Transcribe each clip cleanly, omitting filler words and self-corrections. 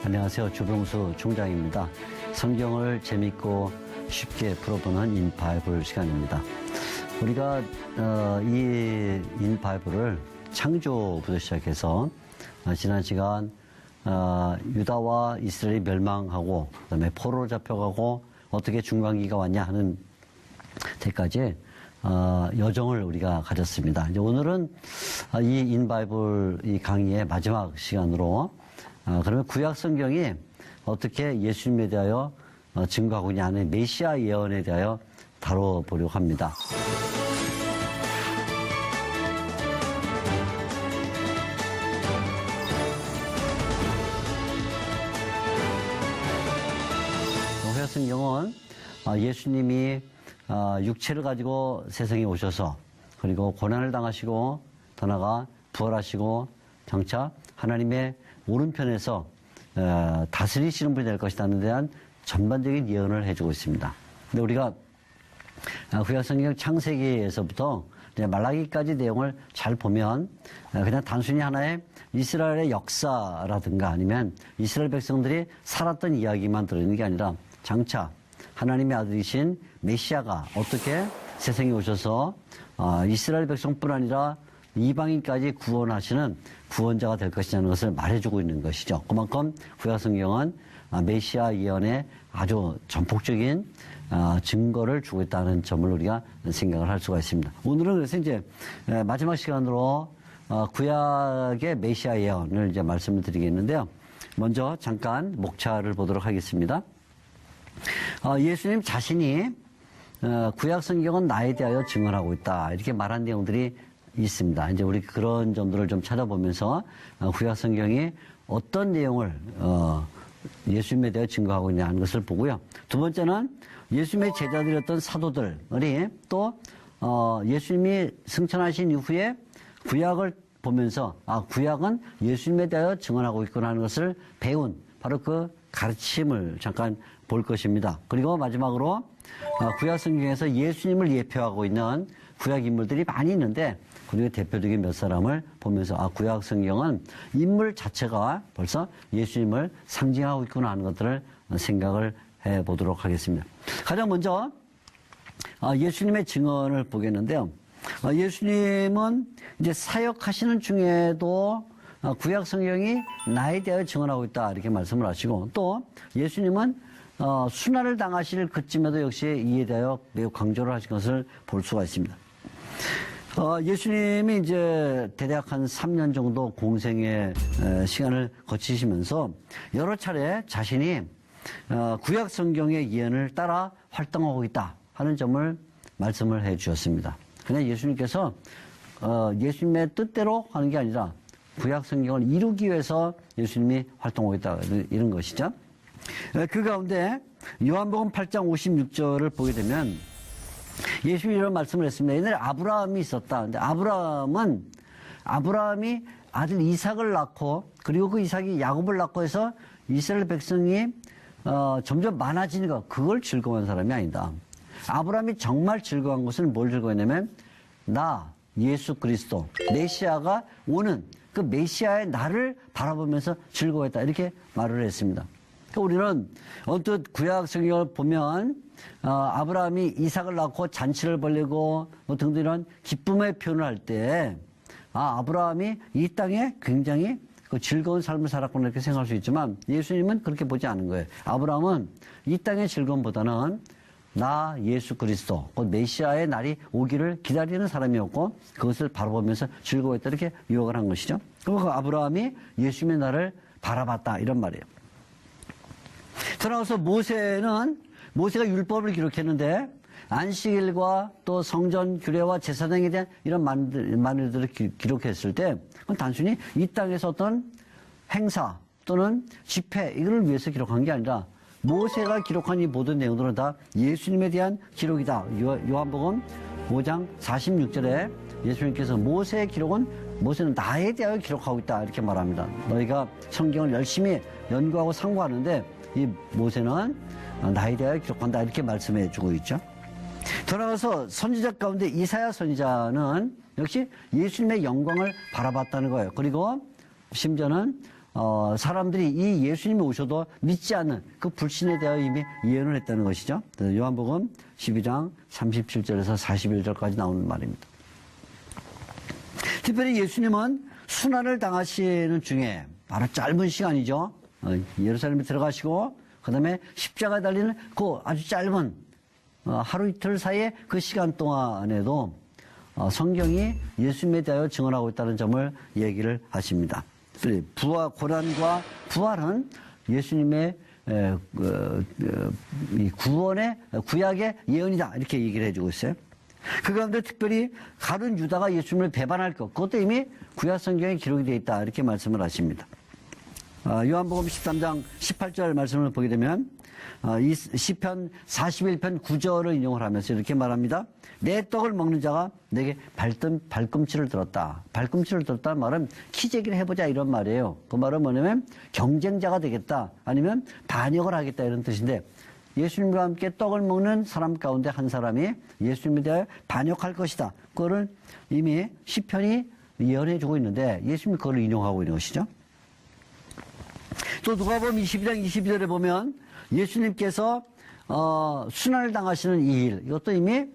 안녕하세요. 주병수 총장입니다. 성경을 재밌고 쉽게 풀어보는 인바이블 시간입니다. 우리가 이 인바이블을 창조부터 시작해서 지난 시간 유다와 이스라엘이 멸망하고 그다음에 포로로 잡혀가고 어떻게 중간기가 왔냐 하는 데까지 여정을 우리가 가졌습니다. 이제 오늘은 이 인바이블 이 강의의 마지막 시간으로 그러면 구약 성경이 어떻게 예수님에 대하여 증거하고 있냐 하는 메시아 예언에 대하여 다뤄보려고 합니다. 구약 성경은 예수님이 육체를 가지고 세상에 오셔서 그리고 고난을 당하시고 더 나아가 부활하시고 장차 하나님의 오른편에서 다스리시는 분이 될 것이라는 대한 전반적인 예언을 해주고 있습니다. 근데 우리가 구약성경 창세기에서부터 말라기까지 내용을 잘 보면 그냥 단순히 하나의 이스라엘의 역사라든가 아니면 이스라엘 백성들이 살았던 이야기만 들어있는 게 아니라 장차 하나님의 아들이신 메시아가 어떻게 세상에 오셔서 이스라엘 백성뿐 아니라 이방인까지 구원하시는 구원자가 될 것이라는 것을 말해주고 있는 것이죠. 그만큼 구약성경은 메시아 예언에 아주 전폭적인 증거를 주고 있다는 점을 우리가 생각을 할 수가 있습니다. 오늘은 그래서 이제 마지막 시간으로 구약의 메시아 예언을 이제 말씀을 드리겠는데요. 먼저 잠깐 목차를 보도록 하겠습니다. 예수님 자신이 구약 성경은 나에 대하여 증언하고 있다 이렇게 말한 내용들이 있습니다. 이제 우리 그런 점들을 좀 찾아보면서 구약 성경이 어떤 내용을 예수님에 대해 증거하고 있냐는 것을 보고요. 두 번째는 예수님의 제자들이었던 사도들이 또 예수님이 승천하신 이후에 구약을 보면서 구약은 예수님에 대하여 증언하고 있구나 하는 것을 배운 바로 그 가르침을 잠깐 볼 것입니다. 그리고 마지막으로 구약 성경에서 예수님을 예표하고 있는 구약 인물들이 많이 있는데 그중에 대표적인 몇 사람을 보면서 구약 성경은 인물 자체가 벌써 예수님을 상징하고 있구나 하는 것들을 생각을 해보도록 하겠습니다. 가장 먼저 예수님의 증언을 보겠는데요. 예수님은 이제 사역하시는 중에도 구약 성경이 나에 대하여 증언하고 있다 이렇게 말씀을 하시고 또 예수님은 순환을 당하실 그쯤에도 역시 이에 대하여 매우 강조를 하신 것을 볼 수가 있습니다. 예수님이 이제 대략 한 3년 정도 공생의 시간을 거치시면서 여러 차례 자신이 구약 성경의 예언을 따라 활동하고 있다 하는 점을 말씀을 해 주셨습니다. 그냥 예수님께서 예수님의 뜻대로 하는 게 아니라 구약 성경을 이루기 위해서 예수님이 활동하고 있다 이런 것이죠. 그 가운데 요한복음 8장 56절을 보게 되면 예수님이 이런 말씀을 했습니다. 옛날에 아브라함이 있었다. 근데 아브라함이 아들 이삭을 낳고 그리고 그 이삭이 야곱을 낳고 해서 이스라엘 백성이 점점 많아지는 것 그걸 즐거워한 사람이 아니다. 아브라함이 정말 즐거운 것은 뭘 즐거워했냐면 나 예수 그리스도 메시아가 오는 그 메시아의 나를 바라보면서 즐거워했다 이렇게 말을 했습니다. 우리는 언뜻 구약 성경을 보면 아브라함이 이삭을 낳고 잔치를 벌이고 뭐 등등 이런 기쁨의 표현을 할 때 아브라함이 이 땅에 굉장히 그 즐거운 삶을 살았구나 이렇게 생각할 수 있지만 예수님은 그렇게 보지 않은 거예요. 아브라함은 이 땅의 즐거움보다는 나 예수 그리스도 곧 메시아의 날이 오기를 기다리는 사람이었고 그것을 바라보면서 즐거워했다 이렇게 유혹을 한 것이죠. 그리고 그 아브라함이 예수님의 날을 바라봤다 이런 말이에요. 돌아와서 모세가 율법을 기록했는데 안식일과 또 성전 규례와 제사장에 대한 이런 만들들을 기록했을 때 그건 단순히 이 땅에서 어떤 행사 또는 집회 이걸 위해서 기록한 게 아니라 모세가 기록한 이 모든 내용들은 다 예수님에 대한 기록이다. 요한복음 5장 46절에 예수님께서 모세의 기록은 모세는 나에 대하여 기록하고 있다 이렇게 말합니다. 너희가 성경을 열심히 연구하고 상고하는데 이 모세는 나에 대하여 기록한다 이렇게 말씀해 주고 있죠. 돌아가서 선지자 가운데 이사야 선지자는 역시 예수님의 영광을 바라봤다는 거예요. 그리고 심지어는 사람들이 이 예수님이 오셔도 믿지 않는 그 불신에 대하여 이미 예언을 했다는 것이죠. 요한복음 12장 37절에서 41절까지 나오는 말입니다. 특별히 예수님은 순환을 당하시는 중에 바로 짧은 시간이죠. 예루살렘에 들어가시고 그 다음에 십자가에 달리는 그 아주 짧은 하루 이틀 사이에 그 시간 동안에도 성경이 예수님에 대하여 증언하고 있다는 점을 얘기를 하십니다. 부활, 고난과 부활은 예수님의 구원의 구약의 예언이다 이렇게 얘기를 해주고 있어요. 그 가운데 특별히 가룟 유다가 예수님을 배반할 것, 그것도 이미 구약 성경에 기록이 되어 있다 이렇게 말씀을 하십니다. 요한복음 13장 18절 말씀을 보게 되면 이 시편 41편 9절을 인용을 하면서 이렇게 말합니다. 내 떡을 먹는 자가 내게 발꿈치를 들었다. 발꿈치를 들었다는 말은 키재기를 해보자 이런 말이에요. 그 말은 뭐냐면 경쟁자가 되겠다 아니면 반역을 하겠다 이런 뜻인데 예수님과 함께 떡을 먹는 사람 가운데 한 사람이 예수님에 대해 반역할 것이다. 그거를 이미 시편이 예언해주고 있는데 예수님이 그걸 인용하고 있는 것이죠. 또 누가복음 22장 22절에 보면 예수님께서 순환을 당하시는 이 일, 이것도 이미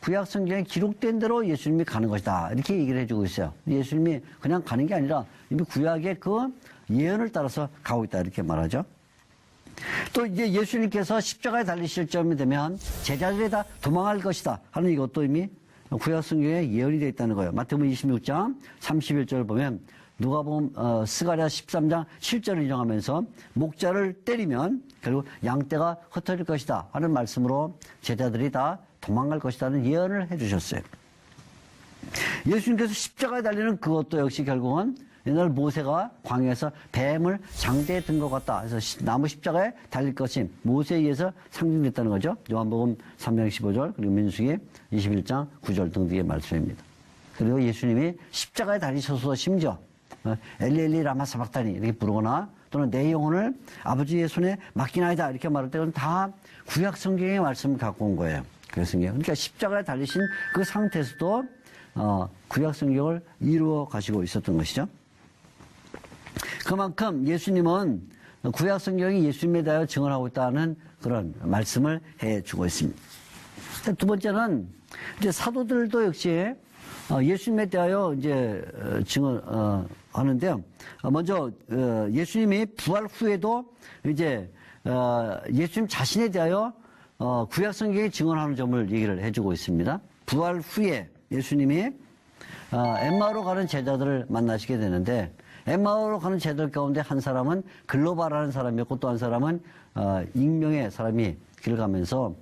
구약 성경에 기록된 대로 예수님이 가는 것이다 이렇게 얘기를 해주고 있어요. 예수님이 그냥 가는 게 아니라 이미 구약의 그 예언을 따라서 가고 있다 이렇게 말하죠. 또 이제 예수님께서 십자가에 달리실 점이 되면 제자들이 다 도망할 것이다 하는 이것도 이미 구약 성경에 예언이 되어 있다는 거예요. 마태복음 26장 31절을 보면 누가복음 스가랴 13장 7절을 인용하면서 목자를 때리면 결국 양떼가 흩어질 것이다 하는 말씀으로 제자들이 다 도망갈 것이라는 예언을 해주셨어요. 예수님께서 십자가에 달리는 그것도 역시 결국은 옛날 모세가 광야에서 뱀을 장대에 든 것 같다. 그래서 나무 십자가에 달릴 것이 모세에 의해서 상징됐다는 거죠. 요한복음 3장 15절 그리고 민수기 21장 9절 등등의 말씀입니다. 그리고 예수님이 십자가에 달리셔서 심지어 엘리 엘리 라마 사박다니 이렇게 부르거나 또는 내 영혼을 아버지의 손에 맡기나이다 이렇게 말할 때는 다 구약 성경의 말씀을 갖고 온 거예요. 그러니까 십자가에 달리신 그 상태에서도 구약 성경을 이루어 가시고 있었던 것이죠. 그만큼 예수님은 구약 성경이 예수님에 대하여 증언하고 있다는 그런 말씀을 해주고 있습니다. 두 번째는 이제 사도들도 역시 예수님에 대하여 이제 증언하는데요. 먼저 예수님이 부활 후에도 이제 예수님 자신에 대하여 구약 성경이 증언하는 점을 얘기를 해주고 있습니다. 부활 후에 예수님이 엠마오로 가는 제자들을 만나시게 되는데 엠마오로 가는 제자들 가운데 한 사람은 글로바라는 사람이었고 또 한 사람은 익명의 사람이 길을 가면서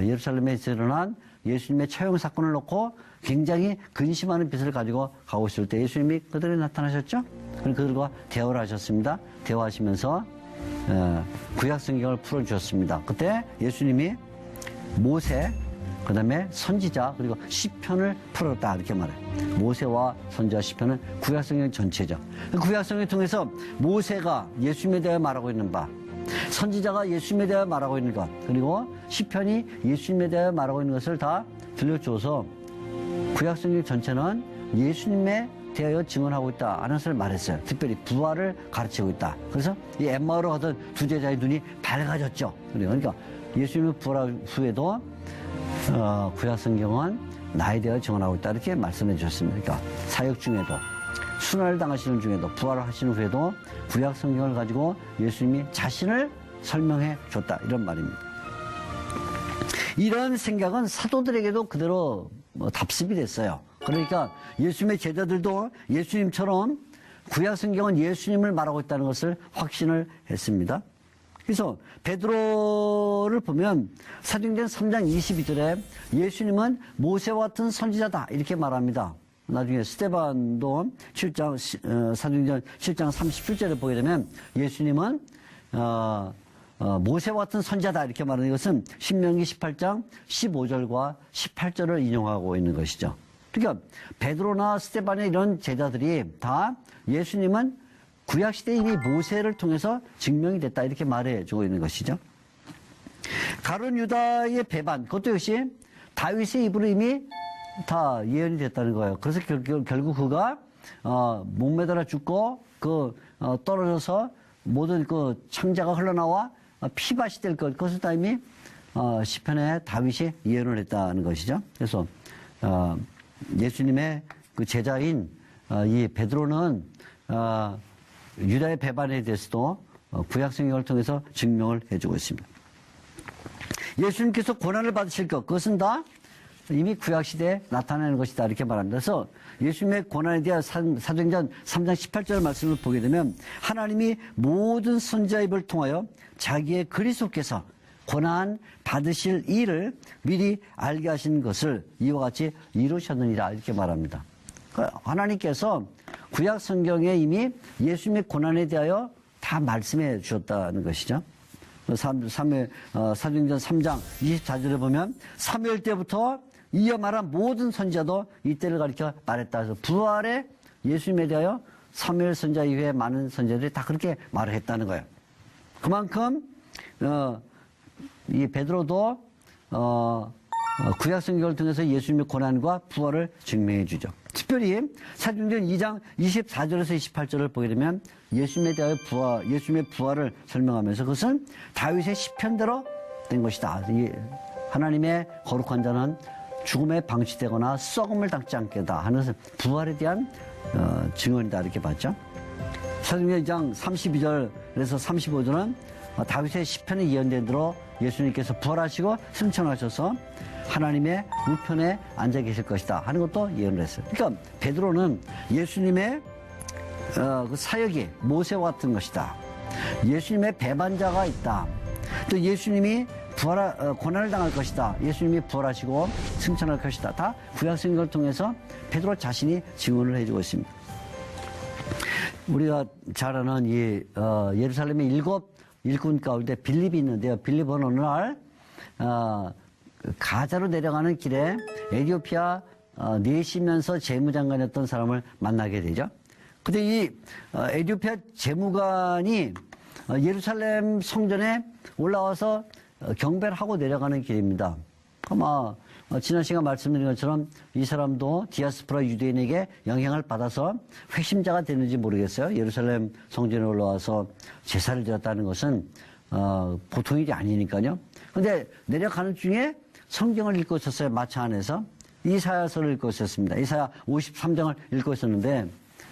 예루살렘에서 일어난 예수님의 처형 사건을 놓고 굉장히 근심하는 빛을 가지고 가고 있을 때 예수님이 그들에게 나타나셨죠. 그리고 그들과 대화를 하셨습니다. 대화하시면서 구약 성경을 풀어주셨습니다. 그때 예수님이 모세, 그 다음에 선지자, 그리고 시편을 풀었다 이렇게 말해요. 모세와 선지자, 시편은 구약 성경 전체죠. 구약 성경을 통해서 모세가 예수님에 대해 말하고 있는 바, 선지자가 예수님에 대해 말하고 있는 것, 그리고 시편이 예수님에 대해 말하고 있는 것을 다 들려줘서 구약 성경 전체는 예수님에 대하여 증언하고 있다 하는 것을 말했어요. 특별히 부활을 가르치고 있다. 그래서 이 엠마오로 가던 두 제자의 눈이 밝아졌죠. 그러니까 예수님의 부활 후에도 구약 성경은 나에 대하여 증언하고 있다 이렇게 말씀해 주셨습니다. 그러니까 사역 중에도 순환을 당하시는 중에도 부활을 하시는 후에도 구약 성경을 가지고 예수님이 자신을 설명해 줬다 이런 말입니다. 이런 생각은 사도들에게도 그대로 답습이 됐어요. 그러니까 예수님의 제자들도 예수님처럼 구약 성경은 예수님을 말하고 있다는 것을 확신을 했습니다. 그래서 베드로를 보면 사도행전 3장 22절에 예수님은 모세와 같은 선지자다 이렇게 말합니다. 나중에 스데반도 사도행전 7장 37절에 보게 되면 예수님은 모세와 같은 선지자다 이렇게 말하는 것은 신명기 18장 15절과 18절을 인용하고 있는 것이죠. 그러니까 베드로나 스데반의 이런 제자들이 다 예수님은 구약시대에 이미 모세를 통해서 증명이 됐다 이렇게 말해주고 있는 것이죠. 가룟 유다의 배반, 그것도 역시 다윗의 입으로 이미 다 예언이 됐다는 거예요. 그래서 결국 그가 목매달아 죽고 떨어져서 모든 창자가 흘러나와 피밭이 될 것. 그것을 다 이미 시편에 다윗이 예언을 했다는 것이죠. 그래서 예수님의 그 제자인 이 베드로는 유다의 배반에 대해서도 구약 성경을 통해서 증명을 해주고 있습니다. 예수님께서 고난을 받으실 것, 그것은 다 이미 구약시대에 나타나는 것이다 이렇게 말합니다. 그래서 예수님의 고난에 대한 사도행전 3장 18절 말씀을 보게 되면 하나님이 모든 선지자 입을 통하여 자기의 그리스도께서 고난 받으실 일을 미리 알게 하신 것을 이와 같이 이루셨느니라 이렇게 말합니다. 하나님께서 구약 성경에 이미 예수님의 고난에 대하여 다 말씀해 주셨다는 것이죠. 사도행전 3장 24절에 보면 사무엘 때부터 이어 말한 모든 선지자도 이때를 가리켜 말했다. 그래서 부활의 예수님에 대하여 사무엘 선지자 이외에 많은 선지자들이 다 그렇게 말을 했다는 거예요. 그만큼 이 베드로도 구약 성경을 통해서 예수님의 고난과 부활을 증명해 주죠. 특별히 사도행전 2장 24절에서 28절을 보게 되면 예수님에 대하여 예수님의 부활을 설명하면서 그것은 다윗의 시편대로 된 것이다. 하나님의 거룩한 자는 죽음에 방치되거나 썩음을 당치 않겠다 하는 부활에 대한 증언이다 이렇게 봤죠. 사도행전 2장 32절에서 35절은 다윗의 시편에 예언된 대로 예수님께서 부활하시고 승천하셔서 하나님의 우편에 앉아 계실 것이다 하는 것도 예언을 했어요. 그러니까 베드로는 예수님의 그 사역이 모세와 같은 것이다. 예수님의 배반자가 있다. 또 예수님이 고난을 당할 것이다. 예수님이 부활하시고 승천할 것이다. 다 구약 성경을 통해서 베드로 자신이 증언을 해주고 있습니다. 우리가 잘 아는 이 예루살렘의 7 일꾼 가운데 빌립이 있는데요. 빌립은 어느 날 가자로 내려가는 길에 에티오피아 내시면서 재무장관이었던 사람을 만나게 되죠. 근데 이 에티오피아 재무관이 예루살렘 성전에 올라와서 경배를 하고 내려가는 길입니다. 아마 지난 시간 말씀드린 것처럼 이 사람도 디아스포라 유대인에게 영향을 받아서 회심자가 되는지 모르겠어요. 예루살렘 성전에 올라와서 제사를 드렸다는 것은 보통 일이 아니니까요. 근데 내려가는 중에 성경을 읽고 있었어요. 마차 안에서. 이사야서를 읽고 있었습니다. 이사야 53장을 읽고 있었는데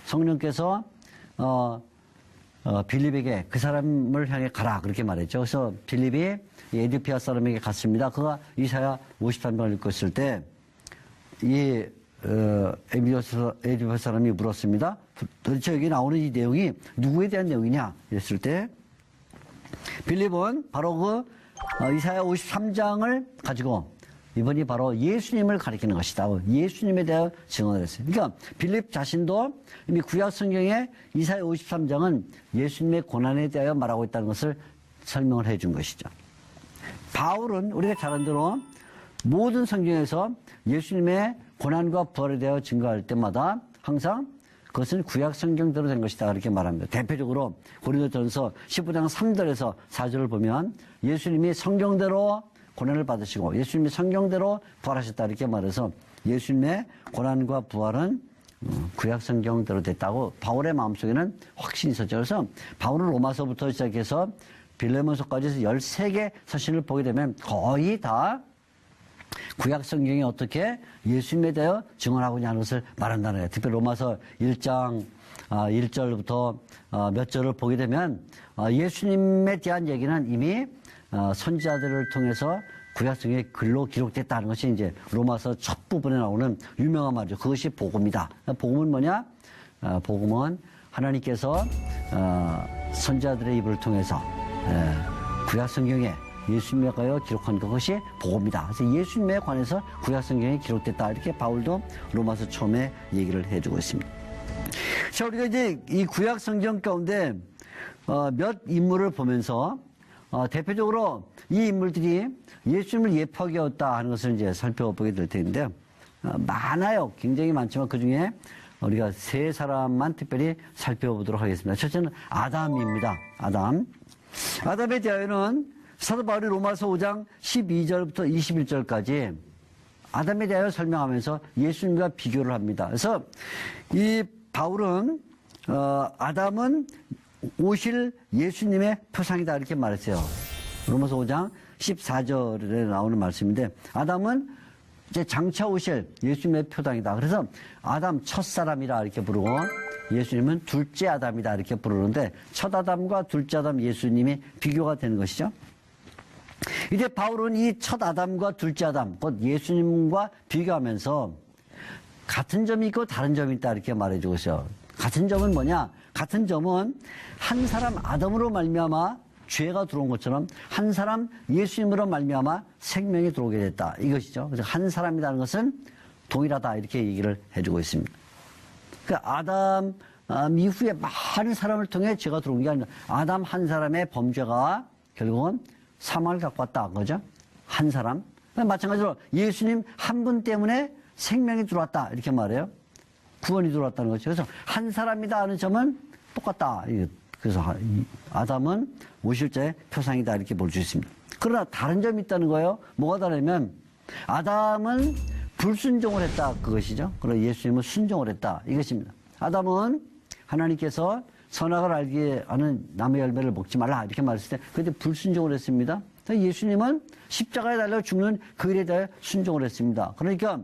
성령께서 빌립에게 그 사람을 향해 가라 그렇게 말했죠. 그래서 빌립이 에티오피아 사람에게 갔습니다. 그가 이사야 53장을 읽고 있을 때 이 에티오피아 사람이 물었습니다. 도대체 여기 나오는 이 내용이 누구에 대한 내용이냐 이랬을 때 빌립은 바로 이사야 53장을 가지고 이번이 바로 예수님을 가리키는 것이다. 예수님에 대한 증언을 했어요. 그러니까 빌립 자신도 이미 구약 성경에 이사야 53장은 예수님의 고난에 대하여 말하고 있다는 것을 설명을 해준 것이죠. 바울은 우리가 잘 아는 대로 모든 성경에서 예수님의 고난과 부활에 대하여 증거할 때마다 항상 그것은 구약 성경대로 된 것이다 이렇게 말합니다. 대표적으로 고린도전서 15장 3절에서 4절을 보면 예수님이 성경대로 고난을 받으시고 예수님이 성경대로 부활하셨다 이렇게 말해서 예수님의 고난과 부활은 구약 성경대로 됐다고 바울의 마음속에는 확신이 있었죠. 그래서 바울은 로마서부터 시작해서 빌레몬서까지 13개 서신을 보게 되면 거의 다 구약 성경이 어떻게 예수님에 대하여 증언하고 있냐는 것을 말한다는 거예요. 특히 로마서 1장 1절부터 몇 절을 보게 되면 예수님에 대한 얘기는 이미 선지자들을 통해서 구약 성경에 글로 기록됐다는 것이 이제 로마서 첫 부분에 나오는 유명한 말이죠. 그것이 복음이다. 복음은 뭐냐? 복음은 하나님께서 선지자들의 입을 통해서 구약 성경에 예수님에 관하여 기록한 그것이 복음이다. 그래서 예수님에 관해서 구약 성경에 기록됐다. 이렇게 바울도 로마서 처음에 얘기를 해주고 있습니다. 자, 우리가 이제 이 구약 성경 가운데 몇 인물을 보면서 대표적으로 이 인물들이 예수님을 예표하게 하였다 하는 것을 이제 살펴보게 될 텐데 많아요. 굉장히 많지만 그 중에 우리가 세 사람만 특별히 살펴보도록 하겠습니다. 첫째는 아담입니다. 아담에 대하여는 사도 바울이 로마서 5장 12절부터 21절까지 아담에 대하여 설명하면서 예수님과 비교를 합니다. 그래서 이 바울은 아담은 오실 예수님의 표상이다 이렇게 말했어요. 로마서 5장 14절에 나오는 말씀인데 아담은 이제 장차 오실 예수님의 표상이다. 그래서 아담 첫사람이라 이렇게 부르고 예수님은 둘째 아담이다 이렇게 부르는데 첫 아담과 둘째 아담 예수님이 비교가 되는 것이죠. 이제 바울은 이 첫 아담과 둘째 아담 곧 예수님과 비교하면서 같은 점이 있고 다른 점이 있다 이렇게 말해주고 있어요. 같은 점은 뭐냐? 같은 점은 한 사람 아담으로 말미암아 죄가 들어온 것처럼 한 사람 예수님으로 말미암아 생명이 들어오게 됐다 이것이죠. 그래서 한 사람이라는 것은 동일하다 이렇게 얘기를 해주고 있습니다. 그러니까 아담 이후에 많은 사람을 통해 죄가 들어온 게 아니라 아담 한 사람의 범죄가 결국은 사망을 갖고 왔다 그죠? 한 사람. 마찬가지로 예수님 한 분 때문에 생명이 들어왔다 이렇게 말해요. 구원이 들어왔다는 거죠. 그래서 한 사람이다 하는 점은 똑같다. 그래서 아담은 오실자의 표상이다 이렇게 볼 수 있습니다. 그러나 다른 점이 있다는 거예요. 뭐가 다르냐면 아담은 불순종을 했다 그것이죠. 그러나 예수님은 순종을 했다 이것입니다. 아담은 하나님께서 선악을 알게 하는 나무 열매를 먹지 말라 이렇게 말했을 때 그때 불순종을 했습니다. 예수님은 십자가에 달려 죽는 그 일에 대해 순종을 했습니다. 그러니까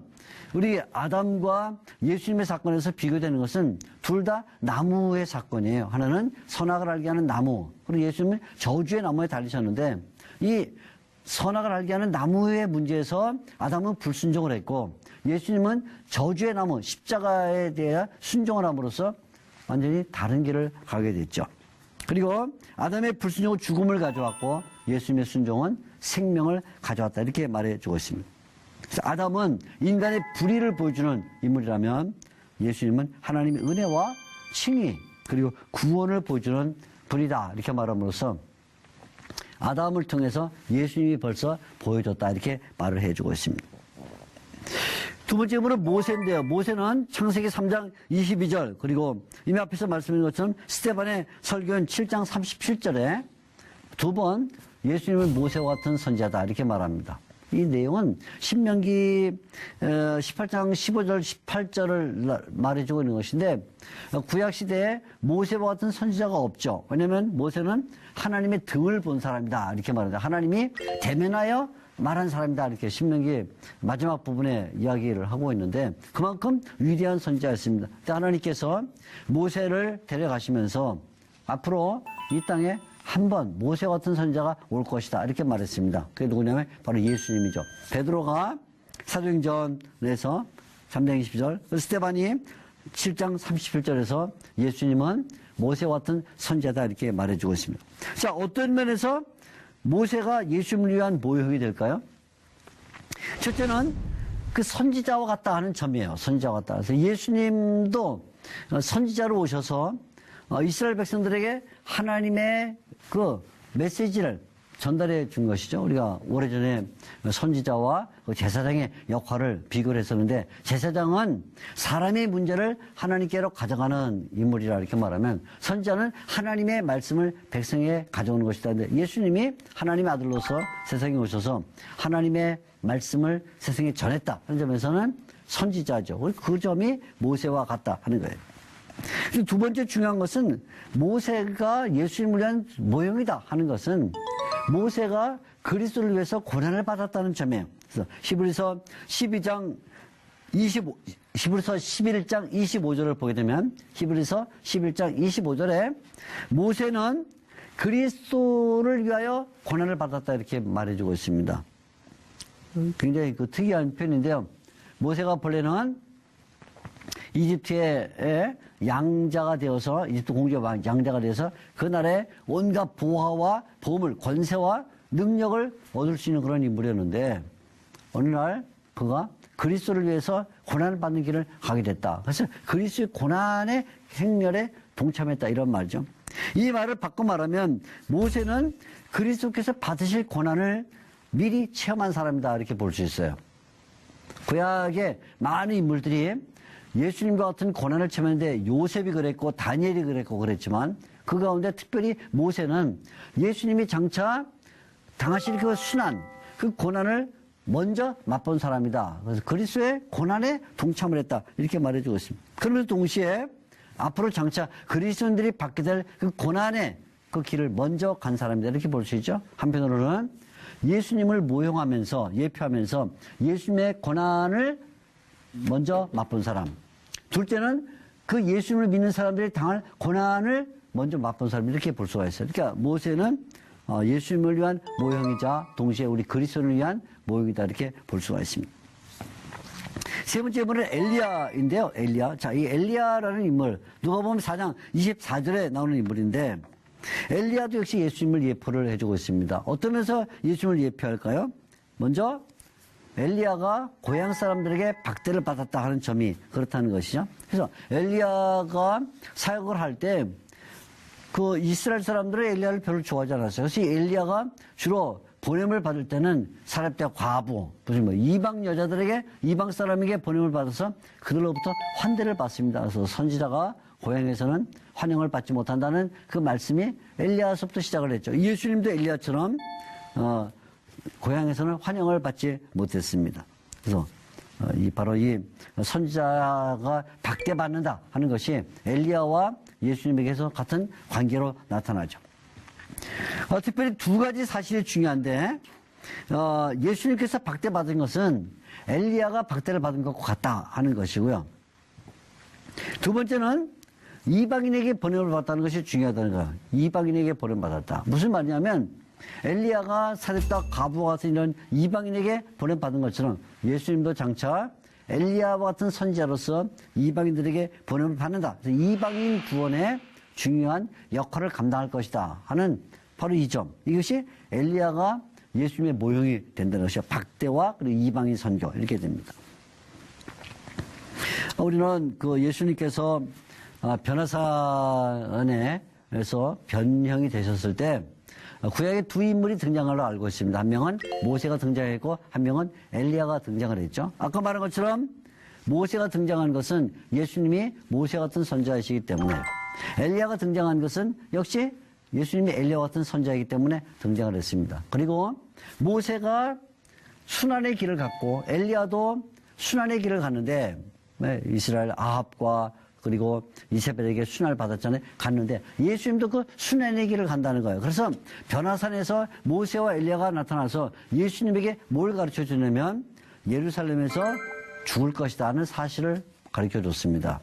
우리 아담과 예수님의 사건에서 비교되는 것은 둘 다 나무의 사건이에요. 하나는 선악을 알게 하는 나무, 그리고 예수님은 저주의 나무에 달리셨는데 이 선악을 알게 하는 나무의 문제에서 아담은 불순종을 했고 예수님은 저주의 나무, 십자가에 대해 순종을 함으로써 완전히 다른 길을 가게 됐죠. 그리고 아담의 불순종은 죽음을 가져왔고 예수님의 순종은 생명을 가져왔다 이렇게 말해주고 있습니다. 그래서 아담은 인간의 불의를 보여주는 인물이라면 예수님은 하나님의 은혜와 칭의 그리고 구원을 보여주는 분이다 이렇게 말함으로써 아담을 통해서 예수님이 벌써 보여줬다 이렇게 말을 해주고 있습니다. 두 번째 인물은 모세인데요. 모세는 창세기 3장 22절 그리고 이미 앞에서 말씀드린 것처럼 스데반의 설교인 7장 37절에 두 번 예수님을 모세와 같은 선지자다 이렇게 말합니다. 이 내용은 신명기 18장 15절 18절을 말해주고 있는 것인데 구약시대에 모세와 같은 선지자가 없죠. 왜냐하면 모세는 하나님의 등을 본 사람이다 이렇게 말합니다. 하나님이 대면하여 말한 사람이다 이렇게 신명기 마지막 부분에 이야기를 하고 있는데 그만큼 위대한 선지자였습니다. 하나님께서 모세를 데려가시면서 앞으로 이 땅에 한 번 모세와 같은 선지자가 올 것이다 이렇게 말했습니다. 그게 누구냐면 바로 예수님이죠. 베드로가 사도행전에서 3장 20절 스데반이 7장 37절에서 예수님은 모세와 같은 선지자다 이렇게 말해주고 있습니다. 자, 어떤 면에서 모세가 예수님을 위한 모형이 될까요? 첫째는 그 선지자와 같다 하는 점이에요. 선지자와 같다. 그래서 예수님도 선지자로 오셔서 이스라엘 백성들에게 하나님의 그 메시지를 전달해 준 것이죠. 우리가 오래전에 선지자와 제사장의 역할을 비교를 했었는데 제사장은 사람의 문제를 하나님께로 가져가는 인물이라 이렇게 말하면 선지자는 하나님의 말씀을 백성에게 가져오는 것이다. 근데 예수님이 하나님의 아들로서 세상에 오셔서 하나님의 말씀을 세상에 전했다 하는 점에서는 선지자죠. 그 점이 모세와 같다 하는 거예요. 두 번째 중요한 것은 모세가 예수님을 위한 모형이다 하는 것은 모세가 그리스도를 위해서 고난을 받았다는 점이에요. 그래서 히브리서 11장 25절을 보게 되면 히브리서 11장 25절에 모세는 그리스도를 위하여 고난을 받았다 이렇게 말해주고 있습니다. 굉장히 특이한 표현인데요. 모세가 본래는 이집트의 양자가 되어서 이집트 공주의 양자가 되어서 그날에 온갖 보화와 보물, 권세와 능력을 얻을 수 있는 그런 인물이었는데 어느 날 그가 그리스도를 위해서 고난을 받는 길을 가게 됐다. 그래서 그리스도의 고난의 행렬에 동참했다 이런 말이죠. 이 말을 바꿔 말하면 모세는 그리스도께서 받으실 고난을 미리 체험한 사람이다 이렇게 볼 수 있어요. 구약의 많은 인물들이 예수님과 같은 고난을 체험했는데 요셉이 그랬고 다니엘이 그랬고 그랬지만 그 가운데 특별히 모세는 예수님이 장차 당하실 그 순환, 그 고난을 먼저 맛본 사람이다. 그래서 그리스도의 고난에 동참을 했다. 이렇게 말해주고 있습니다. 그러면서 동시에 앞으로 장차 그리스도인들이 받게 될 그 고난의 그 길을 먼저 간 사람이다. 이렇게 볼 수 있죠. 한편으로는 예수님을 모형하면서, 예표하면서 예수님의 고난을 먼저 맛본 사람. 둘째는 그 예수님을 믿는 사람들이 당할 고난을 먼저 맛본 사람. 이렇게 볼 수가 있어요. 그러니까 모세는 예수님을 위한 모형이자 동시에 우리 그리스도를 위한 모형이다. 이렇게 볼 수가 있습니다. 세 번째 인물은 엘리야인데요. 엘리야. 자, 이 엘리야라는 인물, 누가 보면 4장 24절에 나오는 인물인데, 엘리야도 역시 예수님을 예표를 해주고 있습니다. 어떤 면에서 예수님을 예표할까요? 먼저 엘리야가 고향 사람들에게 박대를 받았다 하는 점이 그렇다는 것이죠. 그래서 엘리야가 사역을 할 때 그 이스라엘 사람들은 엘리야를 별로 좋아하지 않았어요. 그래서 엘리야가 주로 보냄을 받을 때는 사렙대 과부, 무슨 뭐 이방 여자들에게, 이방 사람에게 보냄을 받아서 그들로부터 환대를 받습니다. 그래서 선지자가 고향에서는 환영을 받지 못한다는 그 말씀이 엘리야서부터 시작을 했죠. 예수님도 엘리야처럼 고향에서는 환영을 받지 못했습니다. 그래서 바로 이 선지자가 박대받는다 하는 것이 엘리야와 예수님에게서 같은 관계로 나타나죠. 특별히 두 가지 사실이 중요한데, 예수님께서 박대받은 것은 엘리야가 박대를 받은 것과 같다 하는 것이고요. 두 번째는 이방인에게 보냄을 받았다는 것이 중요하다는 거예요. 이방인에게 보냄을 받았다. 무슨 말이냐면 엘리야가 사렙다 과부와 같은 이런 이방인에게 보냄 받은 것처럼 예수님도 장차 엘리야와 같은 선지자로서 이방인들에게 보냄을 받는다. 그래서 이방인 구원에 중요한 역할을 감당할 것이다 하는 바로 이 점. 이것이 엘리야가 예수님의 모형이 된다는 것이죠. 박대와 그리고 이방인 선교 이렇게 됩니다. 우리는 그 예수님께서 변화사 안에서 변형이 되셨을 때 구약에 두 인물이 등장한 걸로 알고 있습니다. 한 명은 모세가 등장했고 한 명은 엘리야가 등장을 했죠. 아까 말한 것처럼 모세가 등장한 것은 예수님이 모세 같은 선지자이시기 때문에, 엘리야가 등장한 것은 역시 예수님이 엘리야와 같은 선지자이기 때문에 등장을 했습니다. 그리고 모세가 순환의 길을 갔고 엘리야도 순환의 길을 갔는데, 이스라엘 아합과 그리고 이세벨에게 순환을 받았잖아요. 갔는데 예수님도 그 순환의 길을 간다는 거예요. 그래서 변화산에서 모세와 엘리야가 나타나서 예수님에게 뭘 가르쳐 주냐면 예루살렘에서 죽을 것이다 하는 사실을 가르쳐 줬습니다.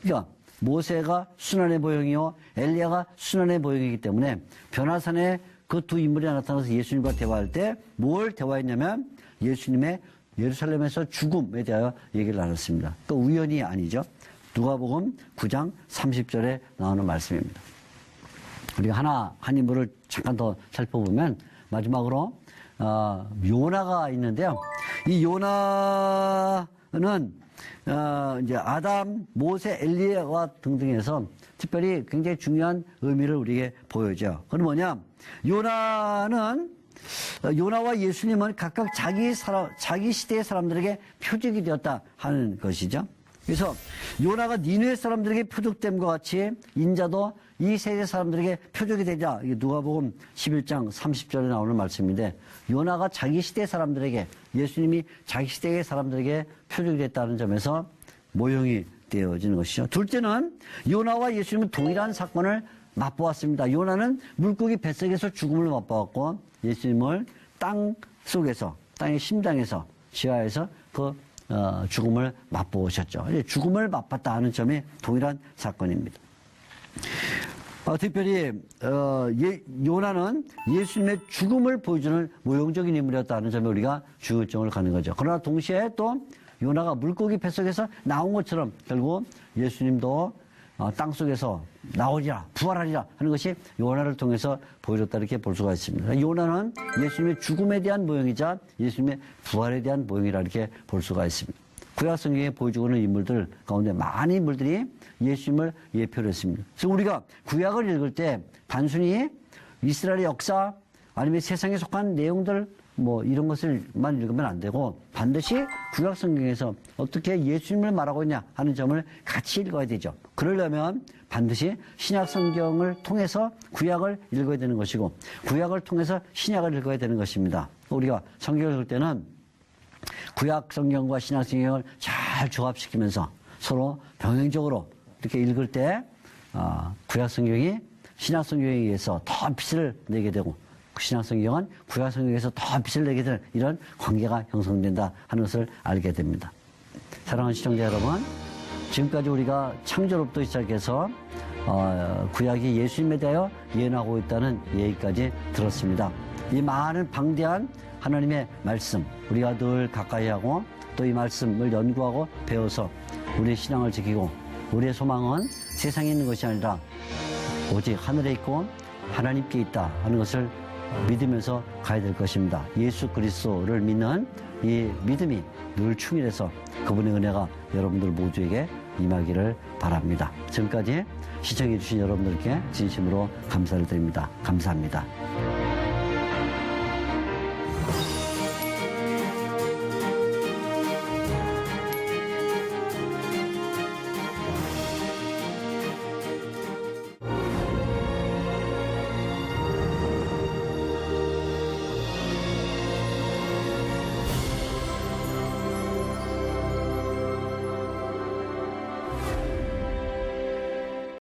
그러니까 모세가 순환의 모형이요 엘리야가 순환의 모형이기 때문에 변화산에 그 두 인물이 나타나서 예수님과 대화할 때 뭘 대화했냐면 예수님의 예루살렘에서 죽음에 대하여 얘기를 나눴습니다. 또 우연이 아니죠. 누가복음 9장 30절에 나오는 말씀입니다. 우리가 한 인물을 잠깐 더 살펴보면 마지막으로 요나가 있는데요. 이 요나는 이제 아담, 모세, 엘리야와 등등에서 특별히 굉장히 중요한 의미를 우리에게 보여줘. 그건 뭐냐? 요나와 예수님은 각각 자기 시대의 사람들에게 표적이 되었다 하는 것이죠. 그래서 요나가 니느웨 사람들에게 표적됨과 같이 인자도 이 세대 사람들에게 표적이 되자. 이게 누가복음 11장 30절에 나오는 말씀인데, 요나가 자기 시대 사람들에게, 예수님이 자기 시대의 사람들에게 표적이 됐다는 점에서 모형이 되어지는 것이죠. 둘째는 요나와 예수님은 동일한 사건을 맛보았습니다. 요나는 물고기 뱃속에서 죽음을 맛보았고 예수님을 땅 속에서, 땅의 심장에서, 지하에서 죽음을 맛보셨죠. 죽음을 맛봤다 하는 점이 동일한 사건입니다. 특별히 요나는 예수님의 죽음을 보여주는 모형적인 인물이었다는 점에 우리가 중요점을 갖는 거죠. 그러나 동시에 또 요나가 물고기 뱃속에서 나온 것처럼 결국 예수님도 땅속에서 나오리라, 부활하리라 하는 것이 요나를 통해서 보여줬다 이렇게 볼 수가 있습니다. 요나는 예수님의 죽음에 대한 모형이자 예수님의 부활에 대한 모형이라 이렇게 볼 수가 있습니다. 구약 성경에 보여주고 있는 인물들 가운데 많은 인물들이 예수님을 예표를 했습니다. 그래서 우리가 구약을 읽을 때 단순히 이스라엘의 역사 아니면 세상에 속한 내용들 이런 것을만 읽으면 안 되고 반드시 구약 성경에서 어떻게 예수님을 말하고 있냐 하는 점을 같이 읽어야 되죠. 그러려면 반드시 신약 성경을 통해서 구약을 읽어야 되는 것이고 구약을 통해서 신약을 읽어야 되는 것입니다. 우리가 성경을 읽을 때는 구약 성경과 신약 성경을 잘 조합시키면서 서로 병행적으로 이렇게 읽을 때 구약 성경이 신약 성경에 의해서 더 빛을 내게 되고 신약 성경은 구약 성경에서 더 빛을 내게 되는 이런 관계가 형성된다 하는 것을 알게 됩니다. 사랑하는 시청자 여러분, 지금까지 우리가 창조로부터 시작해서 구약이 예수님에 대하여 예언하고 있다는 얘기까지 들었습니다. 이 많은 방대한 하나님의 말씀, 우리가 늘 가까이 하고 또 이 말씀을 연구하고 배워서 우리의 신앙을 지키고 우리의 소망은 세상에 있는 것이 아니라 오직 하늘에 있고 하나님께 있다 하는 것을 믿으면서 가야 될 것입니다. 예수 그리스도를 믿는 이 믿음이 늘 충실해서 그분의 은혜가 여러분들 모두에게 임하기를 바랍니다. 지금까지 시청해 주신 여러분들께 진심으로 감사를 드립니다. 감사합니다.